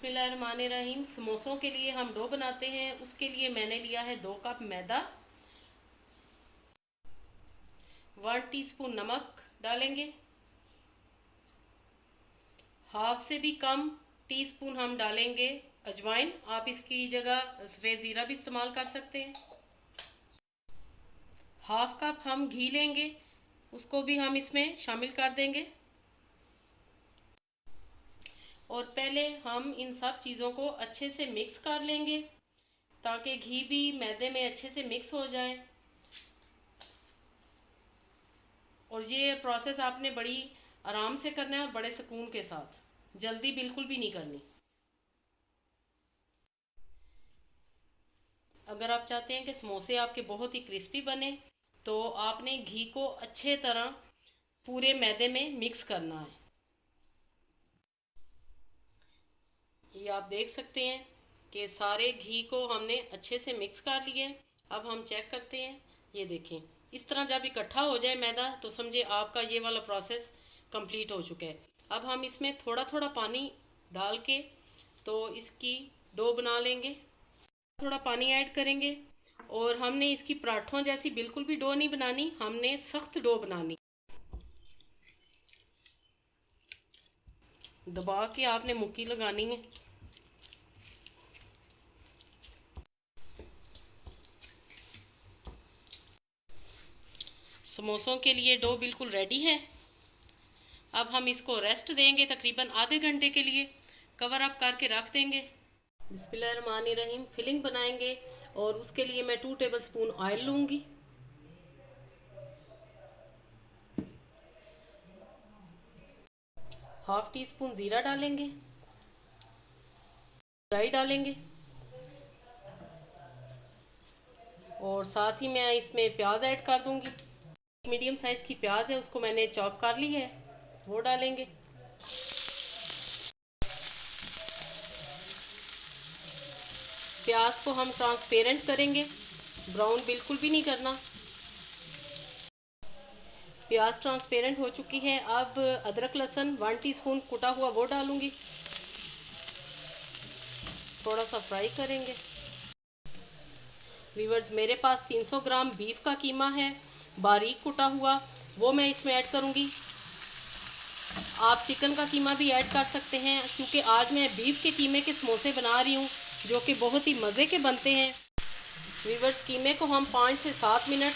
बिस्मिल्लाहिर्रहमानिर्रहीम। समोसों के लिए हम डो बनाते हैं। उसके लिए मैंने लिया है 2 कप मैदा, 1 टीस्पून नमक डालेंगे, हाफ से भी कम टीस्पून हम डालेंगे अजवाइन। आप इसकी जगह सफ़ेद ज़ीरा भी इस्तेमाल कर सकते हैं। हाफ कप हम घी लेंगे, उसको भी हम इसमें शामिल कर देंगे। और पहले हम इन सब चीज़ों को अच्छे से मिक्स कर लेंगे ताकि घी भी मैदे में अच्छे से मिक्स हो जाए। और ये प्रोसेस आपने बड़ी आराम से करना है और बड़े सुकून के साथ, जल्दी बिल्कुल भी नहीं करनी। अगर आप चाहते हैं कि समोसे आपके बहुत ही क्रिस्पी बने तो आपने घी को अच्छे तरह पूरे मैदे में मिक्स करना है। ये आप देख सकते हैं कि सारे घी को हमने अच्छे से मिक्स कर लिए। अब हम चेक करते हैं। ये देखें, इस तरह जब इकट्ठा हो जाए मैदा तो समझे आपका ये वाला प्रोसेस कंप्लीट हो चुका है। अब हम इसमें थोड़ा थोड़ा पानी डाल के तो इसकी डो बना लेंगे। थोड़ा पानी ऐड करेंगे और हमने इसकी पराठों जैसी बिल्कुल भी डो नहीं बनानी, हमने सख्त डो बनानी। दबा के आपने मुक्की लगानी है। समोसों के लिए डो बिल्कुल रेडी है। अब हम इसको रेस्ट देंगे तकरीबन आधे घंटे के लिए, कवर अप करके रख देंगे। बिस्मिल्लाहिर्रहमानिर्रहीम। फिलिंग बनाएंगे और उसके लिए मैं 2 टेबलस्पून ऑयल लूँगी। हाफ टी स्पून ज़ीरा डालेंगे, राई डालेंगे और साथ ही मैं इसमें प्याज ऐड कर दूँगी। मीडियम साइज़ की प्याज है, उसको मैंने चॉप कर ली है, वो डालेंगे। प्याज को हम ट्रांसपेरेंट करेंगे, ब्राउन बिल्कुल भी नहीं करना। प्याज ट्रांसपेरेंट हो चुकी है। अब अदरक लहसुन 1 टीस्पून कुटा हुआ वो डालूंगी, थोड़ा सा फ्राई करेंगे। व्यूअर्स, मेरे पास 300 ग्राम बीफ का कीमा है बारीक कुटा हुआ, वो मैं इसमें ऐड करूंगी। आप चिकन का कीमा भी ऐड कर सकते हैं क्योंकि आज मैं बीफ के कीमे के समोसे बना रही हूँ जो कि बहुत ही मज़े के बनते हैं। व्यूअर्स, कीमे को हम 5 से 7 मिनट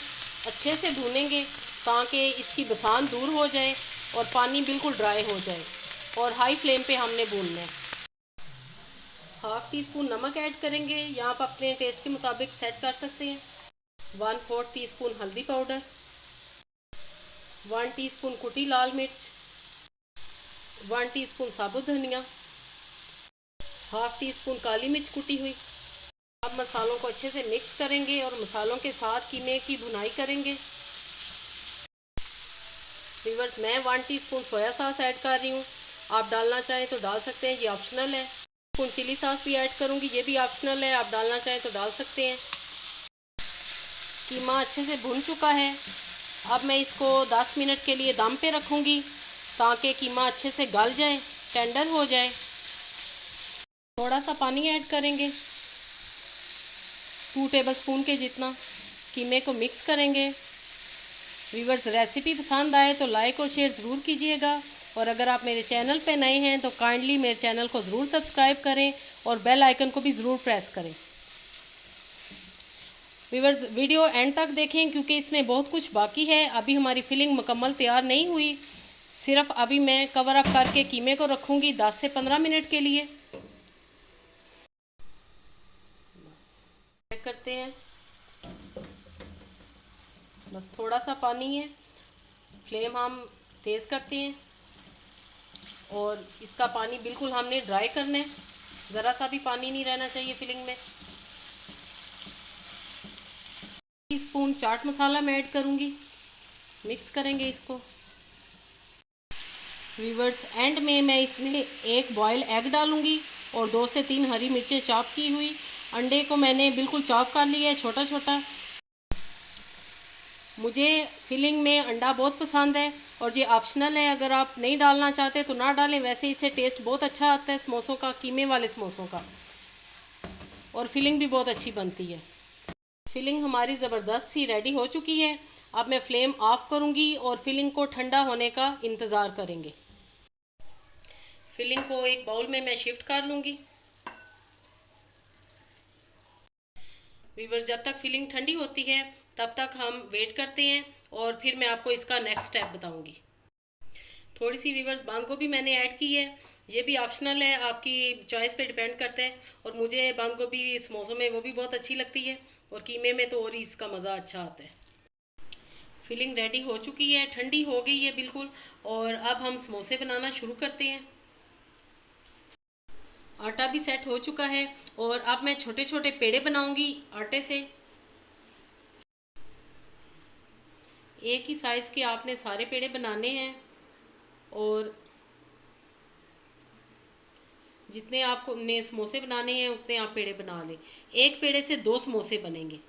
अच्छे से भूनेंगे ताकि इसकी बसान दूर हो जाए और पानी बिल्कुल ड्राई हो जाए। और हाई फ्लेम पे हमने भूनना है। हाफ टी स्पून नमक ऐड करेंगे, यहाँ आप अपने टेस्ट के मुताबिक सेट कर सकते हैं। 1/4 टीस्पून हल्दी पाउडर, 1 टीस्पून कुटी लाल मिर्च, 1 टीस्पून साबुत धनिया, हाफ टी स्पून काली मिर्च कुटी हुई। अब मसालों को अच्छे से मिक्स करेंगे और मसालों के साथ कीमे की भुनाई करेंगे। व्यूअर्स, मैं 1 टीस्पून सोया सॉस ऐड कर रही हूँ, आप डालना चाहें तो डाल सकते हैं, ये ऑप्शनल है। स्पून चिली सॉस भी ऐड करूँगी, ये भी ऑप्शनल है, आप डालना चाहें तो डाल सकते हैं। कीमा अच्छे से भुन चुका है। अब मैं इसको 10 मिनट के लिए दम पे रखूँगी ताकि कीमा अच्छे से गल जाए, टेंडर हो जाए। थोड़ा सा पानी ऐड करेंगे, 2 टेबलस्पून के जितना। कीमे को मिक्स करेंगे। व्यूअर्स, रेसिपी पसंद आए तो लाइक और शेयर ज़रूर कीजिएगा और अगर आप मेरे चैनल पे नए हैं तो काइंडली मेरे चैनल को ज़रूर सब्सक्राइब करें और बेल आइकन को भी ज़रूर प्रेस करें। व्यूअर्स, वीडियो एंड तक देखें क्योंकि इसमें बहुत कुछ बाकी है। अभी हमारी फिलिंग मुकम्मल तैयार नहीं हुई, सिर्फ अभी मैं कवर अप करके कीमे को रखूँगी 10 से 15 मिनट के लिए। चेक करते हैं, बस थोड़ा सा पानी है। फ्लेम हम तेज़ करते हैं और इसका पानी बिल्कुल हमने ड्राई करना है, ज़रा सा भी पानी नहीं रहना चाहिए फिलिंग में। टीस्पून चाट मसाला मैं ऐड करूँगी, मिक्स करेंगे इसको। व्यूअर्स, एंड में मैं इसमें एक बॉयल एग डालूँगी और 2 से 3 हरी मिर्चें चॉप की हुई। अंडे को मैंने बिल्कुल चॉप कर लिया है छोटा छोटा। मुझे फिलिंग में अंडा बहुत पसंद है और ये ऑप्शनल है, अगर आप नहीं डालना चाहते तो ना डालें। वैसे इससे टेस्ट बहुत अच्छा आता है समोसों का, कीमे वाले समोसों का, और फिलिंग भी बहुत अच्छी बनती है। फिलिंग हमारी ज़बरदस्त सी रेडी हो चुकी है। अब मैं फ्लेम ऑफ करूँगी और फिलिंग को ठंडा होने का इंतज़ार करेंगे। फिलिंग को एक बाउल में मैं शिफ्ट कर लूँगी। वीवर्स, जब तक फिलिंग ठंडी होती है तब तक हम वेट करते हैं और फिर मैं आपको इसका नेक्स्ट स्टेप बताऊंगी। थोड़ी सी वीवर्स बंद गोभी मैंने ऐड की है, ये भी ऑप्शनल है, आपकी चॉइस पे डिपेंड करता है। और मुझे बंद गोभी समोसों में वो भी बहुत अच्छी लगती है और कीमे में तो और ही इसका मज़ा अच्छा आता है। फिलिंग रेडी हो चुकी है, ठंडी हो गई है बिल्कुल, और अब हम समोसे बनाना शुरू करते हैं। आटा भी सेट हो चुका है और अब मैं छोटे छोटे पेड़े बनाऊंगी आटे से। एक ही साइज़ के आपने सारे पेड़े बनाने हैं और जितने आपको ने समोसे बनाने हैं उतने आप पेड़े बना लें। एक पेड़े से 2 समोसे बनेंगे।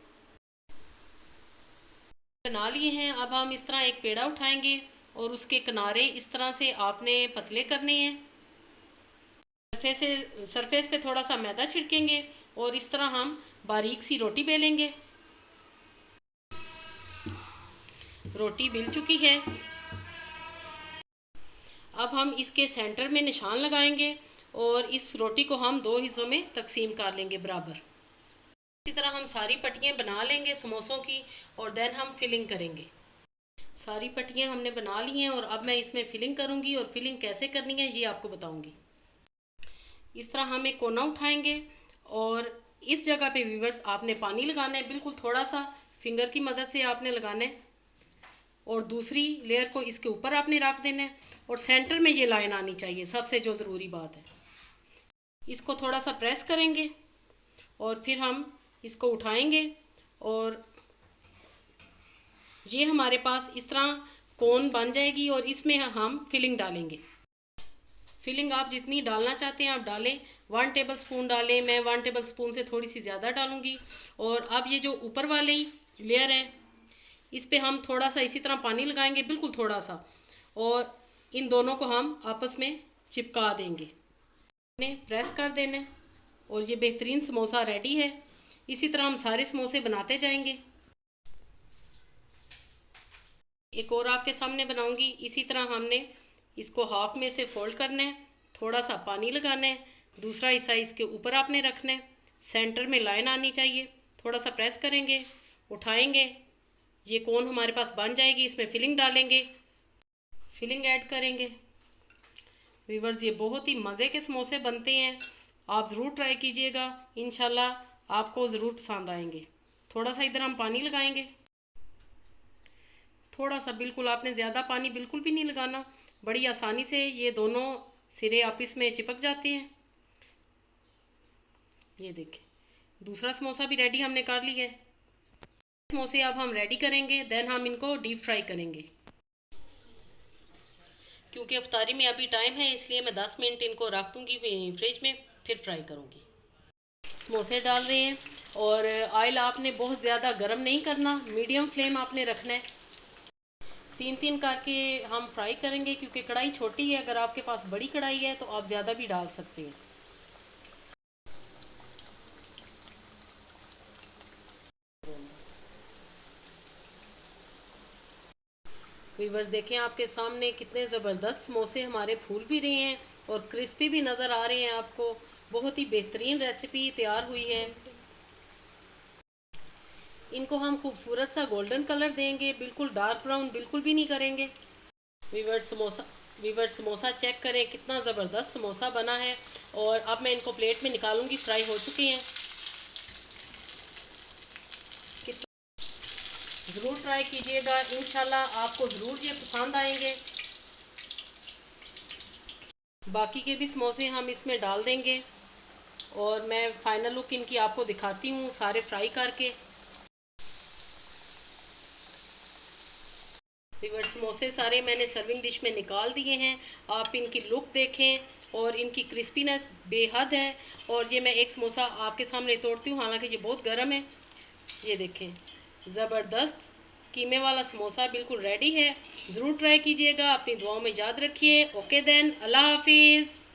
बना लिए हैं। अब हम इस तरह एक पेड़ा उठाएंगे और उसके किनारे इस तरह से आपने पतले करने हैं। सरफेस पे थोड़ा सा मैदा छिड़केंगे और इस तरह हम बारीक सी रोटी बेलेंगे। रोटी बिल चुकी है। अब हम इसके सेंटर में निशान लगाएंगे और इस रोटी को हम 2 हिस्सों में तकसीम कर लेंगे बराबर। इसी तरह हम सारी पट्टियाँ बना लेंगे समोसों की और देन हम फिलिंग करेंगे। सारी पट्टियाँ हमने बना ली हैं और अब मैं इसमें फिलिंग करूँगी और फिलिंग कैसे करनी है ये आपको बताऊँगी। इस तरह हम एक कोना उठाएंगे और इस जगह पे व्यूवर्स आपने पानी लगाना है, बिल्कुल थोड़ा सा फिंगर की मदद से आपने लगाना है और दूसरी लेयर को इसके ऊपर आपने रख देना है और सेंटर में ये लाइन आनी चाहिए, सबसे जो ज़रूरी बात है। इसको थोड़ा सा प्रेस करेंगे और फिर हम इसको उठाएंगे और ये हमारे पास इस तरह कोन बन जाएगी और इसमें हम फिलिंग डालेंगे। फिलिंग आप जितनी डालना चाहते हैं आप डालें। 1 टेबल स्पून डालें, मैं 1 टेबल स्पून से थोड़ी सी ज़्यादा डालूंगी। और अब ये जो ऊपर वाली लेयर है इस पे हम थोड़ा सा इसी तरह पानी लगाएंगे, बिल्कुल थोड़ा सा, और इन दोनों को हम आपस में चिपका देंगे। प्रेस कर देना और ये बेहतरीन समोसा रेडी है। इसी तरह हम सारे समोसे बनाते जाएंगे। एक और आपके सामने बनाऊंगी। इसी तरह हमने इसको हाफ में से फोल्ड करना है, थोड़ा सा पानी लगाना है, दूसरा हिस्सा इसके ऊपर आपने रखना है, सेंटर में लाइन आनी चाहिए, थोड़ा सा प्रेस करेंगे, उठाएंगे, ये कोन हमारे पास बन जाएगी। इसमें फिलिंग डालेंगे, फिलिंग ऐड करेंगे। व्यूअर्स, ये बहुत ही मज़े के समोसे बनते हैं, आप ज़रूर ट्राई कीजिएगा, इंशाल्लाह आपको ज़रूर पसंद आएंगे। थोड़ा सा इधर हम पानी लगाएंगे, थोड़ा सा, बिल्कुल आपने ज़्यादा पानी बिल्कुल भी नहीं लगाना। बड़ी आसानी से ये दोनों सिरे आपस में चिपक जाते हैं। ये देखें, दूसरा समोसा भी रेडी हमने कर लिया है। समोसे अब हम रेडी करेंगे, देन हम इनको डीप फ्राई करेंगे। क्योंकि अफ्तारी में अभी टाइम है इसलिए मैं 10 मिनट इनको रख दूँगी फ्रिज में, फिर फ्राई करूँगी। समोसे डाल रहे हैं और ऑयल आपने बहुत ज़्यादा गर्म नहीं करना, मीडियम फ्लेम आपने रखना है। 3-3 करके हम फ्राई करेंगे क्योंकि कढ़ाई छोटी है। अगर आपके पास बड़ी कढ़ाई है तो आप ज़्यादा भी डाल सकते हैं। व्यूअर्स, देखें आपके सामने कितने ज़बरदस्त समोसे हमारे फूल भी रहे हैं और क्रिस्पी भी नज़र आ रहे हैं आपको। बहुत ही बेहतरीन रेसिपी तैयार हुई है। इनको हम खूबसूरत सा गोल्डन कलर देंगे, बिल्कुल डार्क ब्राउन बिल्कुल भी नहीं करेंगे। व्यूअर्स, समोसा चेक करें, कितना ज़बरदस्त समोसा बना है। और अब मैं इनको प्लेट में निकालूंगी, फ्राई हो चुके हैं। ज़रूर ट्राई कीजिएगा, इंशाल्लाह आपको ज़रूर ये पसंद आएंगे। बाकी के भी समोसे हम इसमें डाल देंगे और मैं फाइनल लुक इनकी आपको दिखाती हूँ सारे फ्राई करके। व्यूअर्स, समोसे सारे मैंने सर्विंग डिश में निकाल दिए हैं। आप इनकी लुक देखें और इनकी क्रिस्पीनेस बेहद है। और ये मैं एक समोसा आपके सामने तोड़ती हूँ, हालांकि ये बहुत गर्म है। ये देखें, ज़बरदस्त कीमे वाला समोसा बिल्कुल रेडी है। ज़रूर ट्राई कीजिएगा। अपनी दुआओं में याद रखिए। ओके देन, अल्लाह हाफिज़।